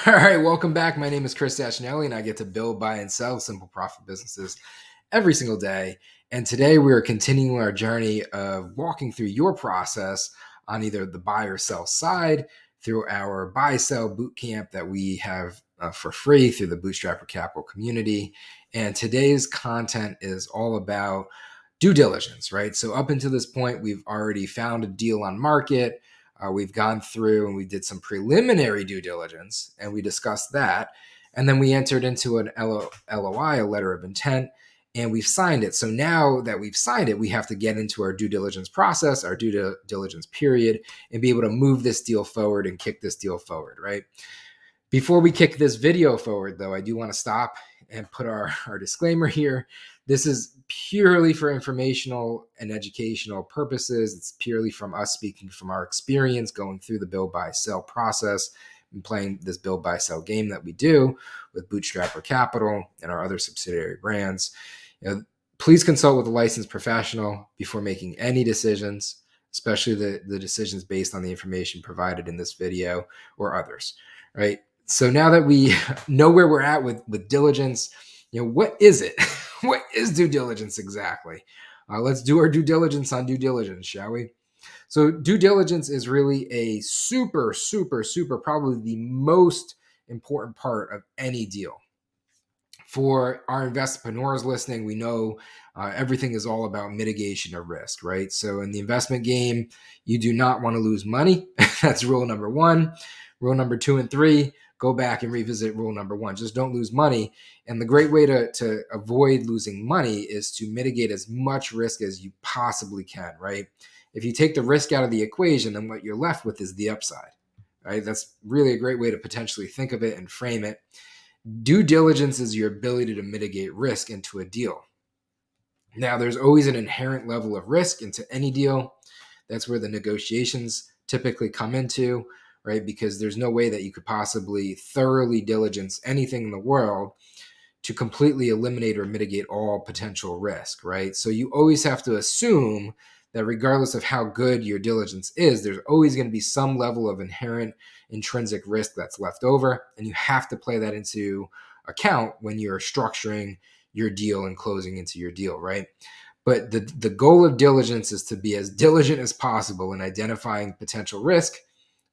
All right, welcome back. My name is Chris Sachinelli, and I get to build, buy, and sell simple profit businesses every single day. And today we are continuing our journey of walking through your process on either the buy or sell side through our buy sell boot camp that we have for free through the Bootstrapper Capital community. And today's content is all about due diligence, right? So up until this point, we've already found a deal on market. We've gone through and we did some preliminary due diligence and we discussed that. And then we entered into an LOI, a letter of intent, and we've signed it. So now that we've signed it, we have to get into our due diligence process, our due diligence period, and be able to move this deal forward and kick this deal forward, right? Before we kick this video forward, though, I do want to stop and put our disclaimer here. This is purely for informational and educational purposes. It's purely from us speaking from our experience going through the build, buy, sell process and playing this build, buy, sell game that we do with Bootstrapper Capital and our other subsidiary brands. Please consult with a licensed professional before making any decisions, especially the decisions based on the information provided in this video or others, right? So now that we know where we're at with diligence, what is it? What is due diligence exactly? Let's do our due diligence on due diligence, shall we? So due diligence is really a super, probably the most important part of any deal. For our investpreneurs listening, we know everything is all about mitigation of risk, right? So in the investment game, you do not want to lose money. That's rule number one. Rule number 2 and 3, go back and revisit rule number 1. Just don't lose money. And the great way to avoid losing money is to mitigate as much risk as you possibly can, right? If you take the risk out of the equation, then what you're left with is the upside, right? That's really a great way to potentially think of it and frame it. Due diligence is your ability to mitigate risk into a deal. Now, there's always an inherent level of risk into any deal. That's where the negotiations typically come into, right? Because there's no way that you could possibly thoroughly diligence anything in the world to completely eliminate or mitigate all potential risk, right? So you always have to assume that regardless of how good your diligence is, there's always going to be some level of inherent intrinsic risk that's left over. And you have to play that into account when you're structuring your deal and closing into your deal, right? But the goal of diligence is to be as diligent as possible in identifying potential risk,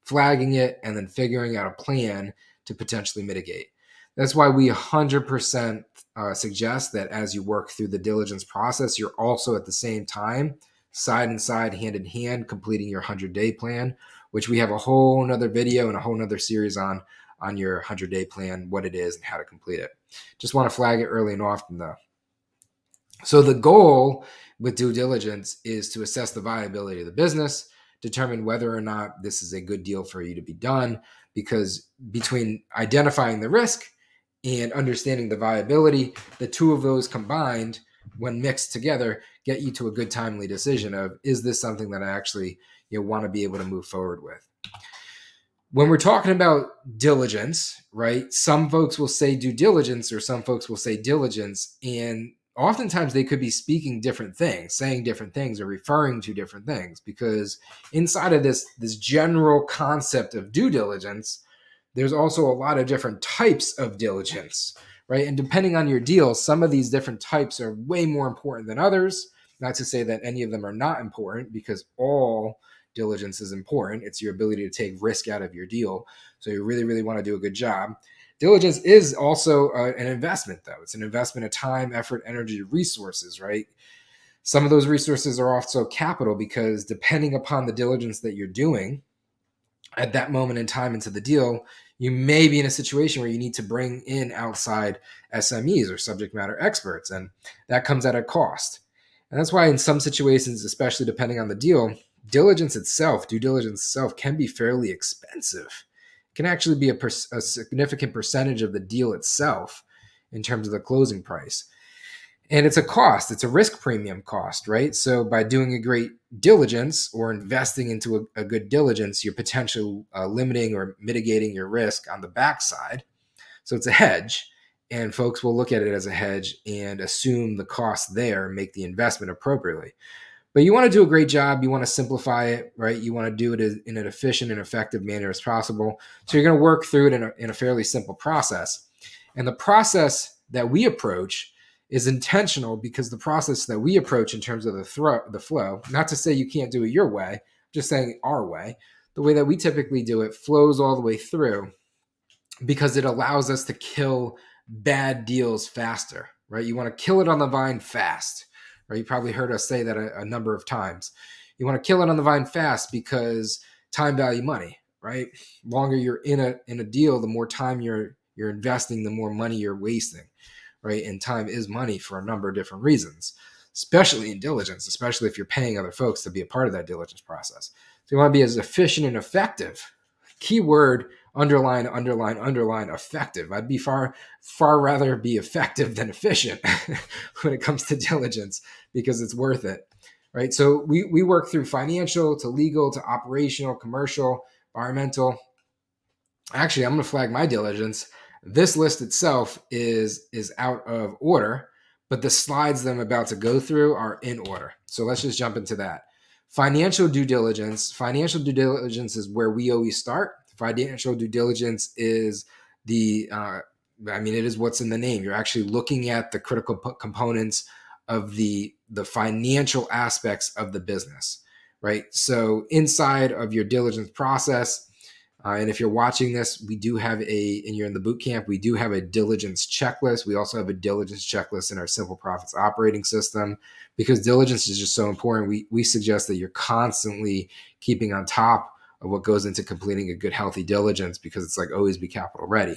flagging it, and then figuring out a plan to potentially mitigate. That's why we 100% suggest that as you work through the diligence process, you're also at the same time, side and side, hand in hand, completing your 100-day plan, which we have a whole nother video and a whole nother series on your 100-day plan, what it is and how to complete it. Just want to flag it early and often though. So the goal with due diligence is to assess the viability of the business, determine whether or not this is a good deal for you to be done, because between identifying the risk and understanding the viability, the two of those combined, when mixed together, get you to a good timely decision of, is this something that I actually want to be able to move forward with? When we're talking about diligence, right, some folks will say due diligence or some folks will say diligence, and oftentimes they could be speaking different things, saying different things or referring to different things, because inside of this general concept of due diligence, there's also a lot of different types of diligence, right? And depending on your deal, some of these different types are way more important than others. Not to say that any of them are not important, because all diligence is important. It's your ability to take risk out of your deal. So you really, really want to do a good job. Diligence is also an investment, though. It's an investment of time, effort, energy, resources, right? Some of those resources are also capital, because depending upon the diligence that you're doing at that moment in time into the deal, you may be in a situation where you need to bring in outside SMEs or subject matter experts, and that comes at a cost. And that's why in some situations, especially depending on the deal, due diligence itself can be fairly expensive. It can actually be a significant percentage of the deal itself in terms of the closing price. And it's a cost. It's a risk premium cost, right? So by doing a great diligence or investing into a good diligence, you're potentially limiting or mitigating your risk on the backside. So it's a hedge, and folks will look at it as a hedge and assume the cost there, make the investment appropriately. But you want to do a great job. You want to simplify it, right? You want to do it in an efficient and effective manner as possible. So you're going to work through it in a fairly simple process. And the process that we approach is intentional because the process that we approach in terms of the flow, not to say you can't do it your way, just saying our way, the way that we typically do it flows all the way through because it allows us to kill bad deals faster, right? You want to kill it on the vine fast, right? You probably heard us say that a number of times. You want to kill it on the vine fast because time value money, right? Longer you're in a deal, the more time you're investing, the more money you're wasting, right? And time is money for a number of different reasons, especially in diligence, especially if you're paying other folks to be a part of that diligence process. So you want to be as efficient and effective. Keyword underline, underline, underline, effective. I'd be far rather be effective than efficient when it comes to diligence because it's worth it, right? So we work through financial to legal to operational, commercial, environmental. Actually, I'm going to flag my diligence. This list itself is out of order, but the slides that I'm about to go through are in order. So let's just jump into that. Financial due diligence. Financial due diligence is where we always start. Financial due diligence is it is what's in the name. You're actually looking at the critical components of the financial aspects of the business, right? So inside of your diligence process, and if you're watching this, we do have and you're in the boot camp, we do have a diligence checklist. We also have a diligence checklist in our Simple Profits operating system because diligence is just so important. We suggest that you're constantly keeping on top of what goes into completing a good, healthy diligence because it's like always be capital ready,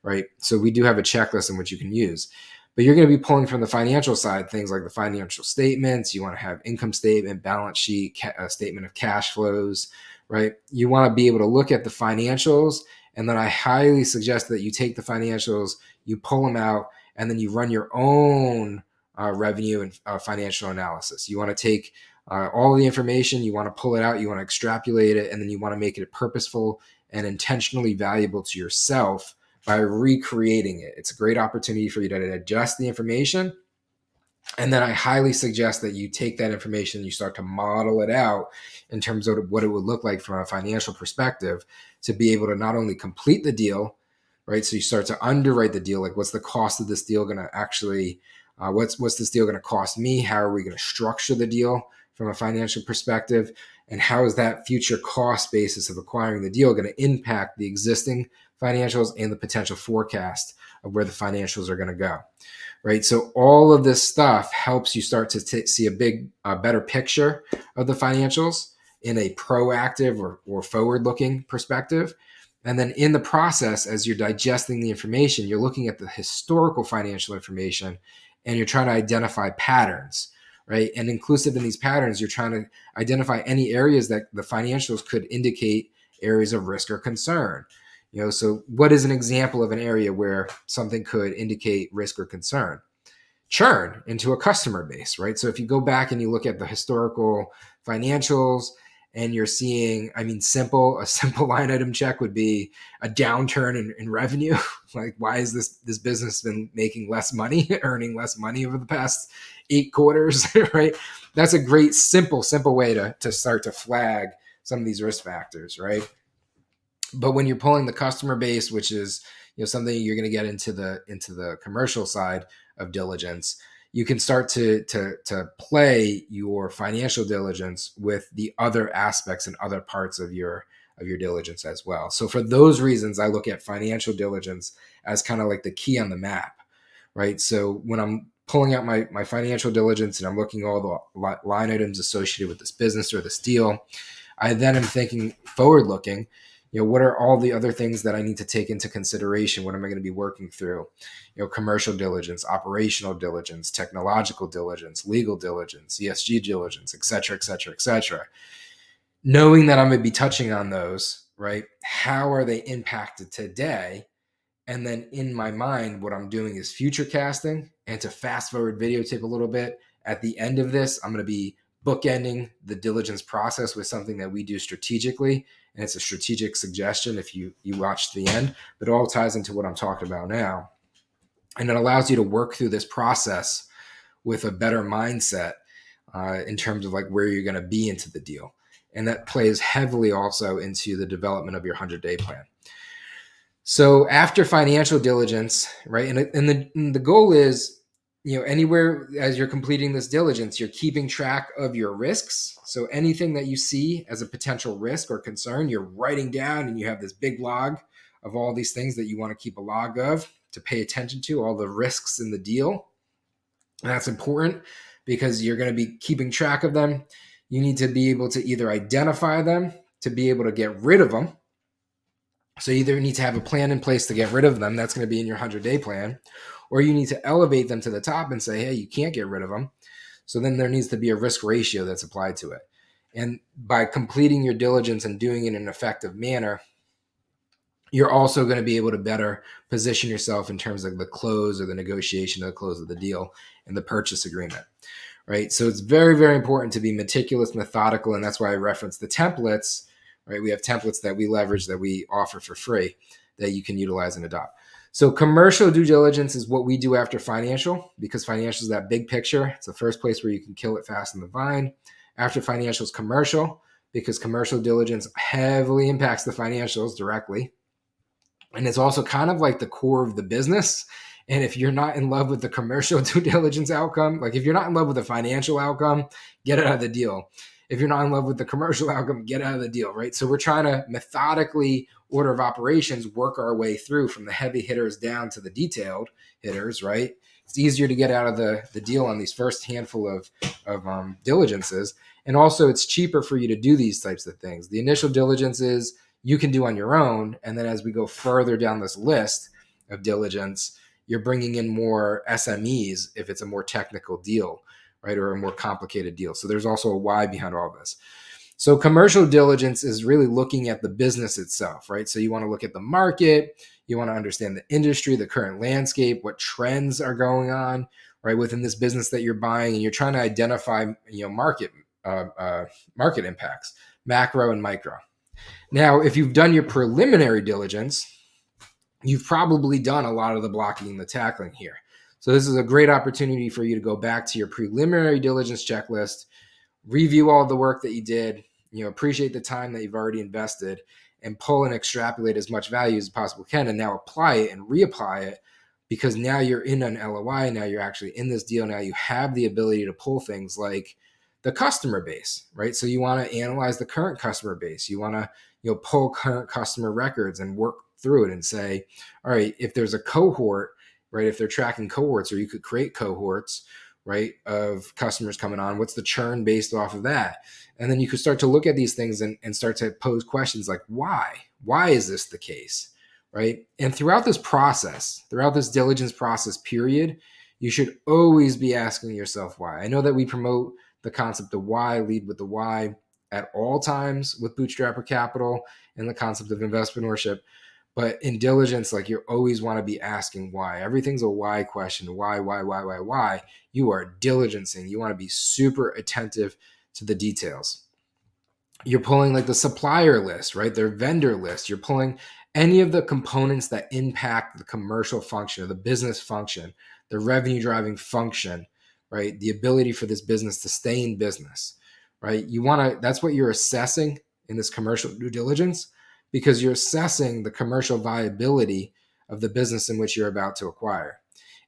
right? So we do have a checklist in which you can use. But you're going to be pulling from the financial side, things like the financial statements. You want to have income statement, balance sheet, statement of cash flows, right? You want to be able to look at the financials. And then I highly suggest that you take the financials, you pull them out, and then you run your own revenue and financial analysis. You want to take all of the information, you want to pull it out, you want to extrapolate it, and then you want to make it purposeful and intentionally valuable to yourself by recreating it. It's a great opportunity for you to digest the information. And then I highly suggest that you take that information, you start to model it out in terms of what it would look like from a financial perspective to be able to not only complete the deal, right? So you start to underwrite the deal, like what's the cost of this deal going to actually, what's this deal going to cost me? How are we going to structure the deal from a financial perspective? And how is that future cost basis of acquiring the deal going to impact the existing financials and the potential forecast of where the financials are going to go? Right. So all of this stuff helps you start to see a better picture of the financials in a proactive or forward-looking perspective. And then in the process, as you're digesting the information, you're looking at the historical financial information and you're trying to identify patterns, right? And inclusive in these patterns, you're trying to identify any areas that the financials could indicate areas of risk or concern. So what is an example of an area where something could indicate risk or concern? Churn into a customer base, right? So if you go back and you look at the historical financials and you're seeing, a simple line item check would be a downturn in revenue. Like, why is this business been making less money, earning less money over the past 8 quarters, right? That's a great, simple way to start to flag some of these risk factors, right? But when you're pulling the customer base, which is something you're going to get into the commercial side of diligence, you can start to play your financial diligence with the other aspects and other parts of your diligence as well. So for those reasons, I look at financial diligence as kind of like the key on the map, right? So when I'm pulling out my financial diligence and I'm looking at all the line items associated with this business or this deal, I then am thinking forward looking. What are all the other things that I need to take into consideration? What am I going to be working through? Commercial diligence, operational diligence, technological diligence, legal diligence, ESG diligence, et cetera, et cetera, et cetera. Knowing that I'm going to be touching on those, right? How are they impacted today? And then in my mind, what I'm doing is future casting. And to fast forward videotape a little bit, at the end of this, I'm going to be bookending the diligence process with something that we do strategically. And it's a strategic suggestion if you watch to the end, but it all ties into what I'm talking about now. And it allows you to work through this process with a better mindset in terms of like where you're going to be into the deal. And that plays heavily also into the development of your 100-day plan. So after financial diligence, right, and the goal is, anywhere as you're completing this diligence, you're keeping track of your risks. So anything that you see as a potential risk or concern, you're writing down, and you have this big log of all these things that you want to keep a log of to pay attention to, all the risks in the deal. And that's important because you're going to be keeping track of them. You need to be able to either identify them, to be able to get rid of them. So you either need to have a plan in place to get rid of them. That's going to be in your 100-day plan. Or you need to elevate them to the top and say, hey, you can't get rid of them. So then there needs to be a risk ratio that's applied to it. And by completing your diligence and doing it in an effective manner, you're also going to be able to better position yourself in terms of the close or the negotiation of the close of the deal and the purchase agreement, right? So it's very, very important to be meticulous, methodical, and that's why I referenced the templates, right? We have templates that we leverage that we offer for free that you can utilize and adopt. So commercial due diligence is what we do after financial, because financial is that big picture. It's the first place where you can kill it fast in the vine. After financial is commercial, because commercial diligence heavily impacts the financials directly. And it's also kind of like the core of the business. And if you're not in love with the commercial due diligence outcome, like if you're not in love with the financial outcome, get out of the deal. If you're not in love with the commercial outcome, get out of the deal, right? So we're trying to methodically, order of operations, work our way through from the heavy hitters down to the detailed hitters, right? It's easier to get out of the deal on these first handful of diligences. And also it's cheaper for you to do these types of things. The initial diligences you can do on your own. And then as we go further down this list of diligence, you're bringing in more SMEs if it's a more technical deal, right? Or a more complicated deal. So there's also a why behind all this. So commercial diligence is really looking at the business itself, right? So you want to look at the market, you want to understand the industry, the current landscape, what trends are going on, right, within this business that you're buying, and you're trying to identify, market impacts, macro and micro. Now, if you've done your preliminary diligence, you've probably done a lot of the blocking and the tackling here. So this is a great opportunity for you to go back to your preliminary diligence checklist, review all the work that you did, appreciate the time that you've already invested, and pull and extrapolate as much value as possible can, and now apply it and reapply it, because now you're in an LOI, now you're actually in this deal, now you have the ability to pull things like the customer base, right? So you want to analyze the current customer base. You want to pull current customer records and work through it and say, all right, if there's a cohort, right, if they're tracking cohorts, or you could create cohorts, right, of customers coming on, what's the churn based off of that? And then you could start to look at these things and start to pose questions like, why is this the case, right? And throughout this process, throughout this diligence process period, you should always be asking yourself why. I know that we promote the concept of why, lead with the why at all times with Bootstrapper Capital and the concept of investpreneurship. But in diligence, like, you always want to be asking why. Everything's a why question. Why? You are diligencing. You want to be super attentive to the details. You're pulling like the supplier list, right? Their vendor list. You're pulling any of the components that impact the commercial function or the business function, the revenue driving function, right? The ability for this business to stay in business, right? That's what you're assessing in this commercial due diligence, because you're assessing the commercial viability of the business in which you're about to acquire.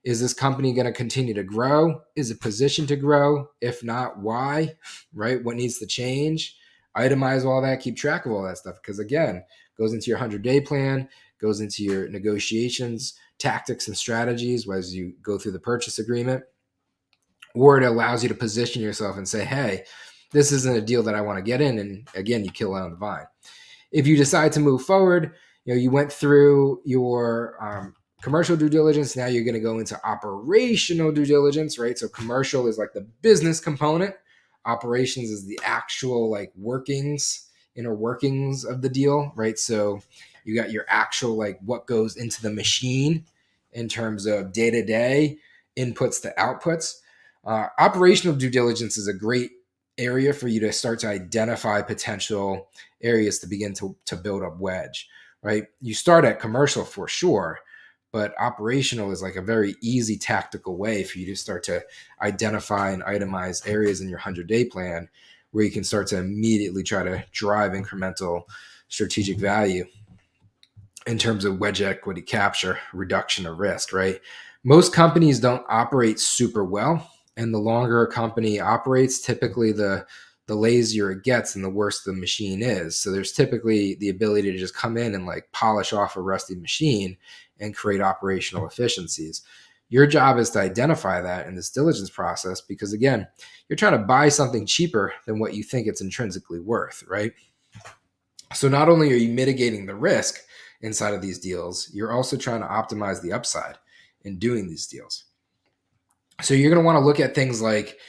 Is this company going to continue to grow? Is it positioned to grow? If not, why, right? What needs to change? Itemize all that, keep track of all that stuff. Because again, goes into your 100-day plan, goes into your negotiations, tactics and strategies as you go through the purchase agreement, or it allows you to position yourself and say, hey, this isn't a deal that I want to get in. And again, you kill it on the vine. If you decide to move forward, you went through your commercial due diligence. Now you're going to go into operational due diligence, right? So commercial is like the business component. Operations is the actual inner workings of the deal, right? So you got your actual what goes into the machine in terms of day-to-day inputs to outputs. Operational due diligence is a great area for you to start to identify potential areas to begin to build up wedge, right? You start at commercial for sure, but operational is like a very easy tactical way for you to start to identify and itemize areas in your 100-day plan where you can start to immediately try to drive incremental strategic value in terms of wedge equity capture, reduction of risk, right? Most companies don't operate super well. And the longer a company operates, typically the lazier it gets and the worse the machine is. So there's typically the ability to just come in and like polish off a rusty machine and create operational efficiencies. Your job is to identify that in this diligence process because, again, you're trying to buy something cheaper than what you think it's intrinsically worth, right? So not only are you mitigating the risk inside of these deals, you're also trying to optimize the upside in doing these deals. So you're going to want to look at things like,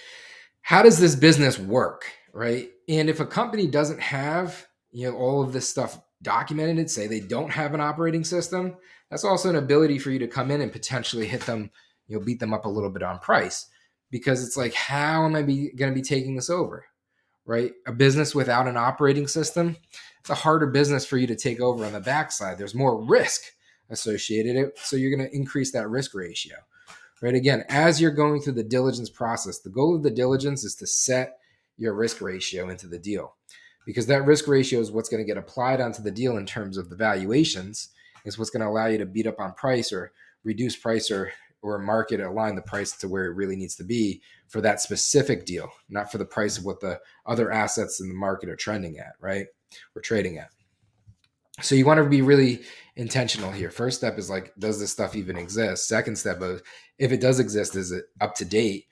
how does this business work, right? And if a company doesn't have, all of this stuff documented, say they don't have an operating system, that's also an ability for you to come in and potentially hit them, beat them up a little bit on price, because it's like, how am I going to be taking this over? Right? A business without an operating system, it's a harder business for you to take over on the backside. There's more risk associated. So you're going to increase that risk ratio, right? Again, as you're going through the diligence process, the goal of the diligence is to set your risk ratio into the deal, because that risk ratio is what's going to get applied onto the deal in terms of the valuations, is what's going to allow you to beat up on price or reduce price or market align the price to where it really needs to be for that specific deal, not for the price of what the other assets in the market are trending at, right? Or trading at. So you want to be really intentional here. First step is like, does this stuff even exist? Second step is, if it does exist, is it up to date?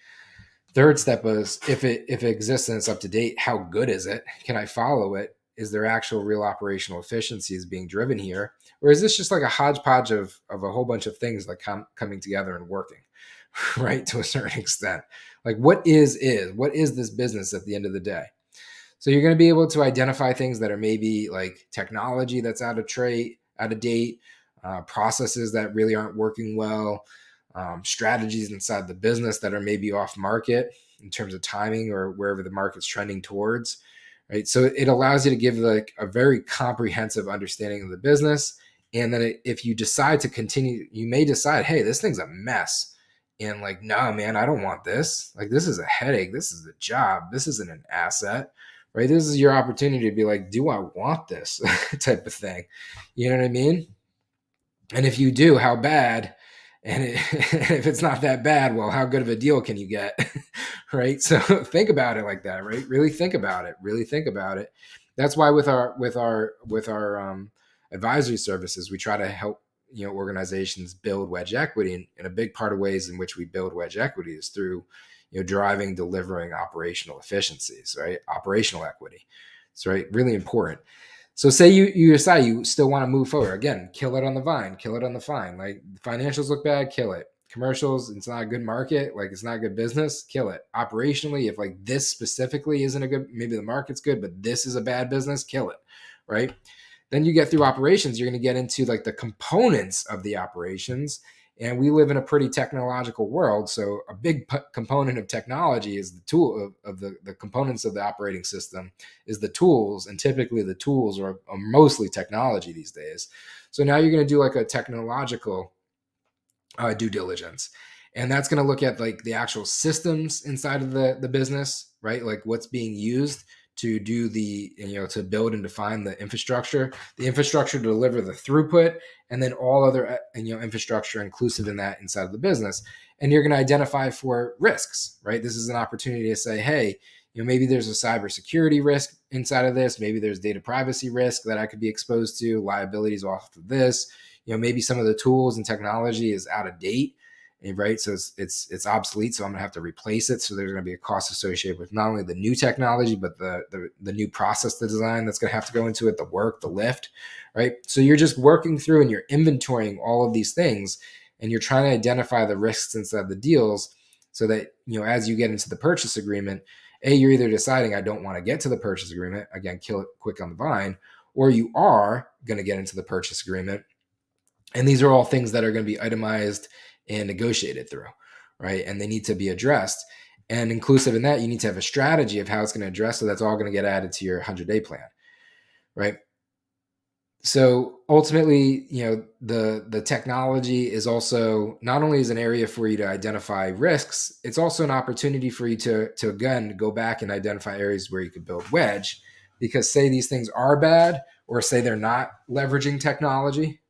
Third step is, if it exists and it's up to date, how good is it? Can I follow it? Is there actual real operational efficiencies being driven here? Or is this just like a hodgepodge of a whole bunch of things like coming together and working, right? To a certain extent. Like what is this business at the end of the day? So you're going to be able to identify things that are maybe like technology that's out of date, processes that really aren't working well, strategies inside the business that are maybe off market in terms of timing or wherever the market's trending towards, right? So it allows you to give like a very comprehensive understanding of the business. And then if you decide to continue, you may decide, hey, this thing's a mess. And like, no, man, I don't want this. Like, this is a headache. This is a job. This isn't an asset, right? This is your opportunity to be like, do I want this type of thing? You know what I mean? And if you do, how bad? And if it's not that bad, well, how good of a deal can you get? Right? So think about it like that, right? Really think about it. Really think about it. That's why with our advisory services, we try to help organizations build wedge equity, and a big part of ways in which we build wedge equity is through driving, delivering operational efficiencies, right? Operational equity. It's right, really important. So say you decide you still want to move forward. Again, kill it on the vine, kill it on the fine. Like financials look bad, kill it. Commercials, it's not a good market, like it's not a good business, kill it. Operationally, if like this specifically isn't a good, maybe the market's good, but this is a bad business, kill it, right? Then you get through operations, you're going to get into like the components of the operations. And we live in a pretty technological world. So a big component of technology is the tool of the components of the operating system is the tools. And typically the tools are mostly technology these days. So now you're going to do like a technological due diligence. And that's going to look at like the actual systems inside of the business, right? Like what's being used to do to build and define the infrastructure to deliver the throughput, and then all other infrastructure inclusive in that inside of the business. And you're going to identify for risks, right? This is an opportunity to say, hey, maybe there's a cybersecurity risk inside of this. Maybe there's data privacy risk that I could be exposed to, liabilities off of this. Maybe some of the tools and technology is out of date, right? So it's obsolete. So I'm gonna have to replace it. So there's gonna be a cost associated with not only the new technology, but the new process, the design that's gonna have to go into it, the work, the lift, right? So you're just working through and you're inventorying all of these things, and you're trying to identify the risks inside the deals, so that as you get into the purchase agreement, you're either deciding I don't want to get to the purchase agreement, again, kill it quick on the vine, or you are going to get into the purchase agreement. And these are all things that are going to be itemized and negotiated through, right? And they need to be addressed. And inclusive in that, you need to have a strategy of how it's going to address. So that's all going to get added to your 100-day plan, right? So ultimately, the technology is also not only is an area for you to identify risks, it's also an opportunity for you to again go back and identify areas where you could build wedge. Because say these things are bad, or say they're not leveraging technology,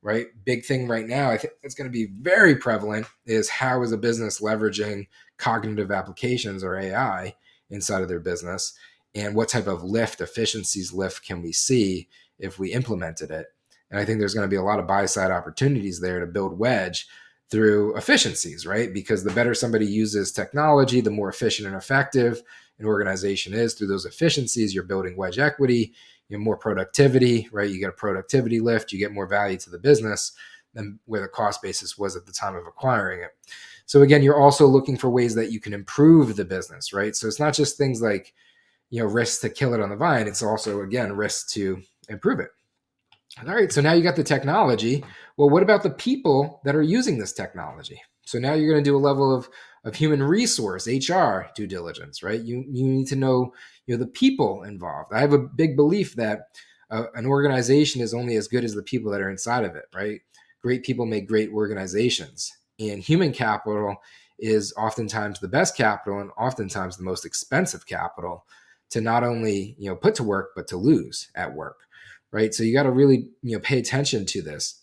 right? Big thing right now, I think it's going to be very prevalent, is how is a business leveraging cognitive applications or AI inside of their business, and what type of efficiencies can we see if we implemented it. And I think there's going to be a lot of buy side opportunities there to build wedge through efficiencies, right? Because the better somebody uses technology, the more efficient and effective an organization is. Through those efficiencies, you're building wedge equity, you have more productivity, right? You get a productivity lift, you get more value to the business than where the cost basis was at the time of acquiring it. So again, you're also looking for ways that you can improve the business, right? So it's not just things like, risks to kill it on the vine. It's also, again, risks to improve it. All right, so now you got the technology. Well, what about the people that are using this technology? So now you're going to do a level of human resource, HR due diligence, right? You need to know, the people involved. I have a big belief that an organization is only as good as the people that are inside of it, right? Great people make great organizations, and human capital is oftentimes the best capital and oftentimes the most expensive capital to not only put to work but to lose at work, right? So you got to really pay attention to this.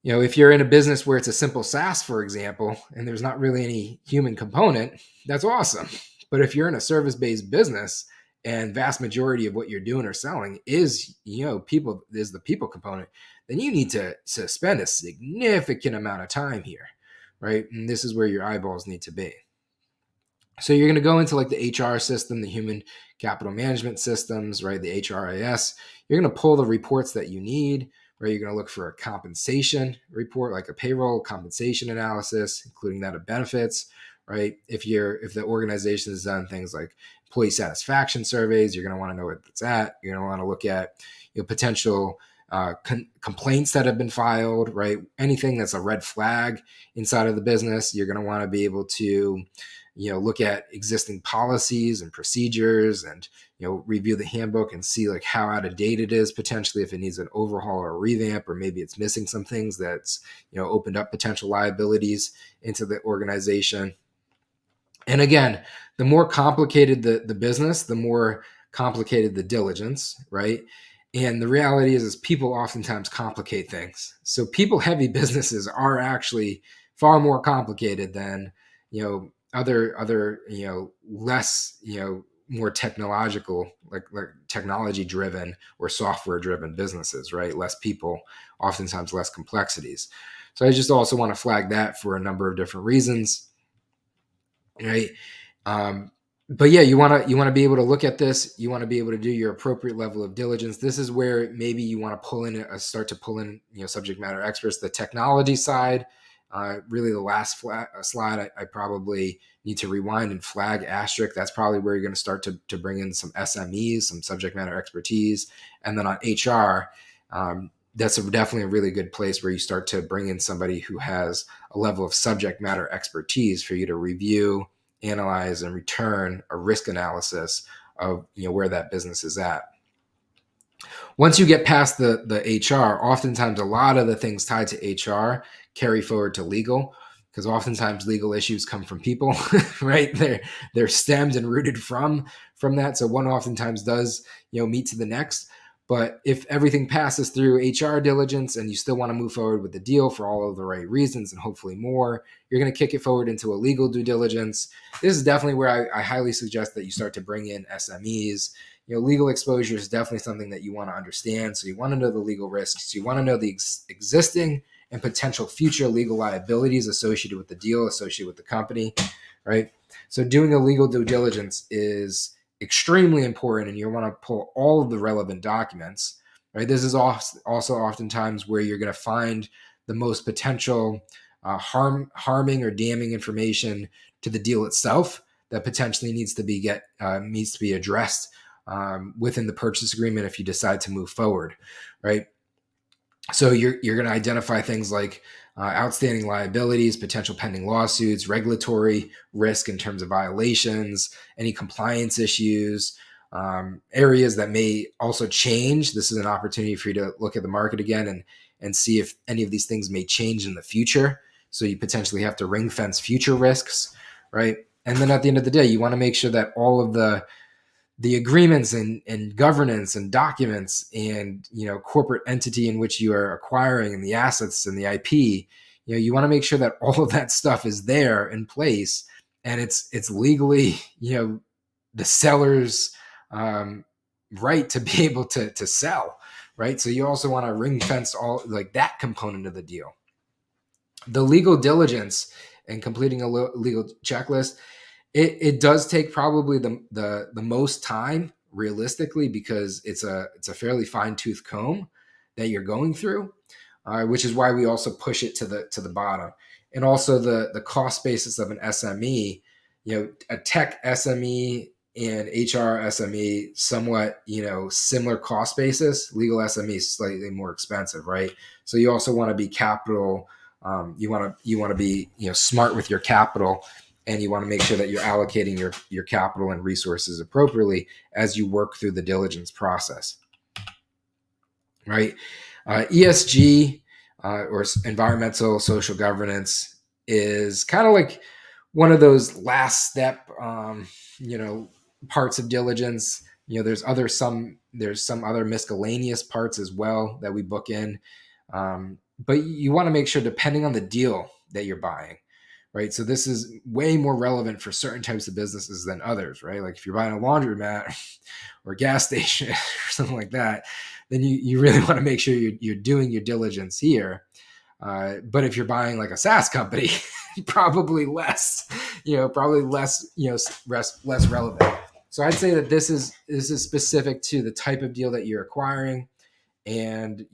If you're in a business where it's a simple SaaS, for example, and there's not really any human component, that's awesome. But if you're in a service-based business and vast majority of what you're doing or selling is people, is the people component, then you need to spend a significant amount of time here, right? And this is where your eyeballs need to be. So you're going to go into like the HR system, the human capital management systems, right? The HRIS. You're going to pull the reports that you need, right? You're going to look for a compensation report, like a payroll compensation analysis, including that of benefits, right? If the organization has done things like employee satisfaction surveys, you're going to want to know what it's at. You're going to want to look at potential complaints that have been filed, right? Anything that's a red flag inside of the business, you're going to want to be able to look at existing policies and procedures, and review the handbook and see like how out of date it is, potentially if it needs an overhaul or a revamp, or maybe it's missing some things that's opened up potential liabilities into the organization. And again, the more complicated the business, the more complicated the diligence, right? And the reality is people oftentimes complicate things. So people heavy businesses are actually far more complicated than other less more technological, like technology driven or software driven businesses, right? Less people, oftentimes less complexities. So I just also want to flag that for a number of different reasons, right? But yeah, you want to be able to look at this. You want to be able to do your appropriate level of diligence. This is where maybe you want to start to pull in subject matter experts. The technology side, really the last slide, I probably need to rewind and flag asterisk. That's probably where you're going to start to bring in some SMEs, some subject matter expertise. And then on HR, that's definitely a really good place where you start to bring in somebody who has a level of subject matter expertise for you to review, analyze, and return a risk analysis of where that business is at. Once you get past the HR, oftentimes a lot of the things tied to HR carry forward to legal, because oftentimes legal issues come from people, right? They're stemmed and rooted from that. So one oftentimes does meet to the next. But if everything passes through HR diligence and you still want to move forward with the deal for all of the right reasons and hopefully more, you're going to kick it forward into a legal due diligence. This is definitely where I highly suggest that you start to bring in SMEs. Legal exposure is definitely something that you want to understand. So you want to know the legal risks. You want to know the existing and potential future legal liabilities associated with the deal, associated with the company, right? So doing a legal due diligence is extremely important, and you want to pull all of the relevant documents, right? This is also oftentimes where you're going to find the most potential harming or damning information to the deal itself that potentially needs to be addressed within the purchase agreement if you decide to move forward, right? So you're going to identify things like outstanding liabilities, potential pending lawsuits, regulatory risk in terms of violations, any compliance issues, areas that may also change. This is an opportunity for you to look at the market again and see if any of these things may change in the future. So you potentially have to ring fence future risks, right? And then at the end of the day, you want to make sure that all of the agreements and governance and documents and corporate entity in which you are acquiring and the assets and the IP, you want to make sure that all of that stuff is there in place and it's legally the seller's right to be able to sell, right? So you also want to ring fence all like that component of the deal. The legal diligence and completing a legal checklist, it does take probably the most time realistically because it's a fairly fine tooth comb that you're going through, which is why we also push it to the bottom. And also the cost basis of an SME, a tech SME and HR SME, somewhat similar cost basis. Legal SME is slightly more expensive, right? So you also want to be capital. You want to be smart with your capital, and you want to make sure that you're allocating your capital and resources appropriately as you work through the diligence process, right? ESG or environmental social governance is kind of like one of those last step, parts of diligence. There's some other miscellaneous parts as well that we book in, but you want to make sure depending on the deal that you're buying. Right. So this is way more relevant for certain types of businesses than others, right? Like if you're buying a laundromat or a gas station or something like that, then you really want to make sure you're doing your diligence here. But if you're buying like a SaaS company, probably less relevant. So I'd say that this is specific to the type of deal that you're acquiring. And,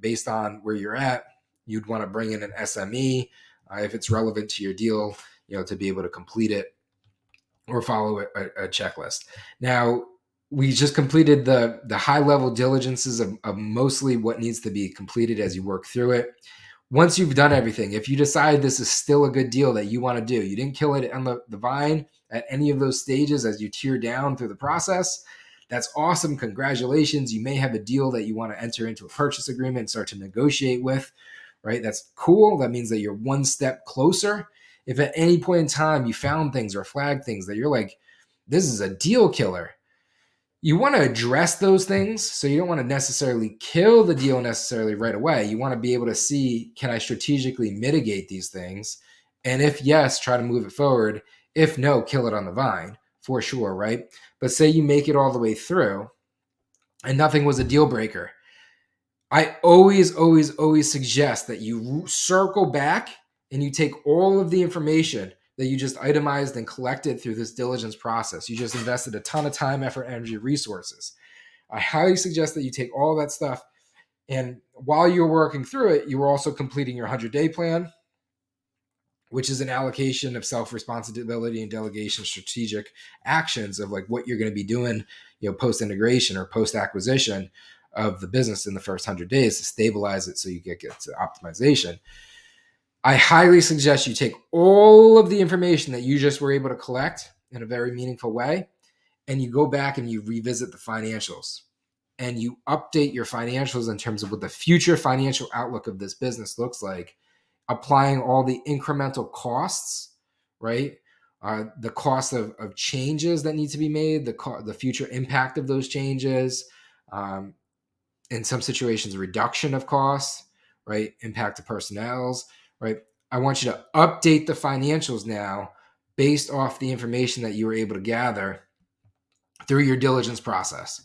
based on where you're at, you'd want to bring in an SME if it's relevant to your deal, to be able to complete it or follow a checklist. Now, we just completed the high level diligences of mostly what needs to be completed as you work through it. Once you've done everything, if you decide this is still a good deal that you want to do, you didn't kill it on the vine at any of those stages as you tear down through the process, that's awesome. Congratulations. You may have a deal that you want to enter into a purchase agreement and start to negotiate with, right? That's cool. That means that you're one step closer. If at any point in time you found things or flagged things that you're like, this is a deal killer, you want to address those things. So you don't want to necessarily kill the deal necessarily right away. You want to be able to see, can I strategically mitigate these things? And if yes, try to move it forward. If no, kill it on the vine for sure, right? But say you make it all the way through and nothing was a deal breaker. I always, always, always suggest that you circle back and you take all of the information that you just itemized and collected through this diligence process. You just invested a ton of time, effort, energy, resources. I highly suggest that you take all that stuff, and while you're working through it, you were also completing your 100-day plan, which is an allocation of self-responsibility and delegation strategic actions of like what you're going to be doing, post-integration or post-acquisition of the business in the first 100 days to stabilize it so you get to optimization. I highly suggest you take all of the information that you just were able to collect in a very meaningful way, and you go back and you revisit the financials and you update your financials in terms of what the future financial outlook of this business looks like, applying all the incremental costs, right? The cost of changes that need to be made, the future impact of those changes, in some situations, reduction of costs, right? Impact to personnel's, right? I want you to update the financials now based off the information that you were able to gather through your diligence process.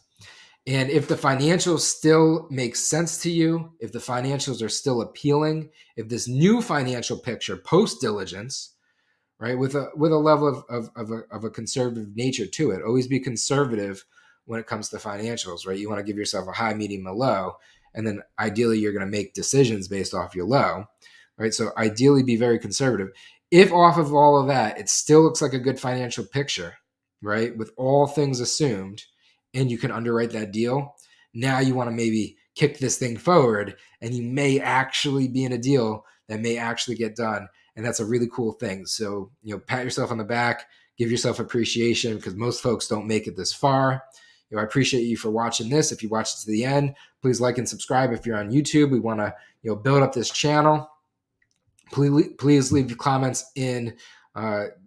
And if the financials still make sense to you, if the financials are still appealing, if this new financial picture post diligence, right, with a level of a conservative nature to it, always be conservative when it comes to financials, right? You want to give yourself a high, medium, a low, and then ideally you're going to make decisions based off your low, right? So ideally be very conservative. If off of all of that, it still looks like a good financial picture, right, with all things assumed, and you can underwrite that deal, now you want to maybe kick this thing forward, and you may actually be in a deal that may actually get done. And that's a really cool thing. So, pat yourself on the back, give yourself appreciation, because most folks don't make it this far. I appreciate you for watching this. If you watched it to the end, please like and subscribe. If you're on YouTube, we want to build up this channel. Please leave comments in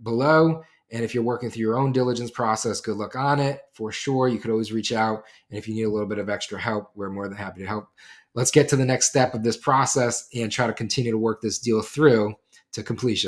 below. And if you're working through your own diligence process, good luck on it. For sure, you could always reach out. And if you need a little bit of extra help, we're more than happy to help. Let's get to the next step of this process and try to continue to work this deal through to completion.